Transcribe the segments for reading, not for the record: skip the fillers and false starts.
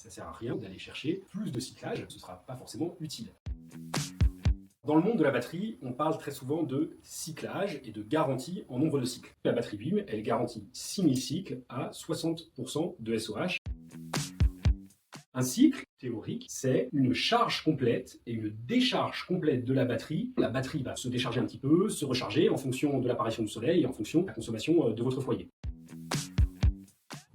Ça ne sert à rien d'aller chercher plus de cyclage, ce ne sera pas forcément utile. Dans le monde de la batterie, on parle très souvent de cyclage et de garantie en nombre de cycles. La batterie BIM, elle garantit 6000 cycles à 60% de SOH. Un cycle théorique, c'est une charge complète et une décharge complète de la batterie. La batterie va se décharger un petit peu, se recharger en fonction de l'apparition du soleil et en fonction de la consommation de votre foyer.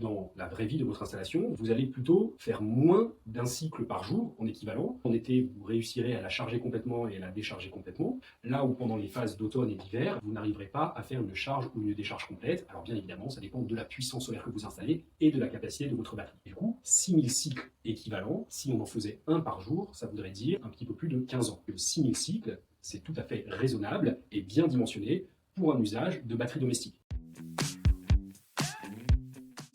Dans la vraie vie de votre installation, vous allez plutôt faire moins d'un cycle par jour en équivalent. En été, vous réussirez à la charger complètement et à la décharger complètement. Là où pendant les phases d'automne et d'hiver, vous n'arriverez pas à faire une charge ou une décharge complète. Alors bien évidemment, ça dépend de la puissance solaire que vous installez et de la capacité de votre batterie. Du coup, 6000 cycles équivalents, si on en faisait un par jour, ça voudrait dire un petit peu plus de 15 ans. 6000 cycles, c'est tout à fait raisonnable et bien dimensionné pour un usage de batterie domestique.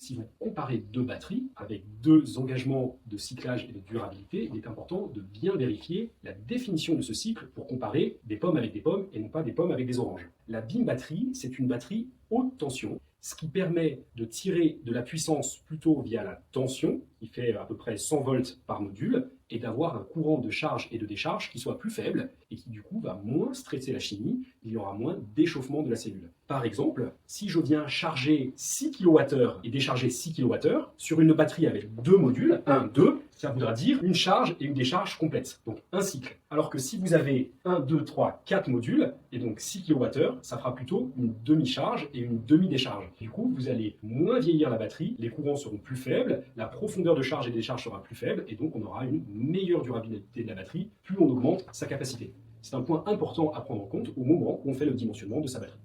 Si vous comparez deux batteries avec deux engagements de cyclage et de durabilité, il est important de bien vérifier la définition de ce cycle pour comparer des pommes avec des pommes et non pas des pommes avec des oranges. La BIM batterie, c'est une batterie haute tension, ce qui permet de tirer de la puissance plutôt via la tension, qui fait à peu près 100 volts par module, et d'avoir un courant de charge et de décharge qui soit plus faible et qui du coup va moins stresser la chimie, il y aura moins d'échauffement de la cellule. Par exemple, si je viens charger 6 kWh et décharger 6 kWh sur une batterie avec deux modules, 1, 2, ça voudra dire une charge et une décharge complète, donc un cycle. Alors que si vous avez 1, 2, 3, 4 modules, et donc 6 kWh, ça fera plutôt une demi-charge et une demi-décharge. Du coup, vous allez moins vieillir la batterie, les courants seront plus faibles, la profondeur de charge et de décharge sera plus faible, et donc on aura une meilleure durabilité de la batterie, plus on augmente sa capacité. C'est un point important à prendre en compte au moment où on fait le dimensionnement de sa batterie.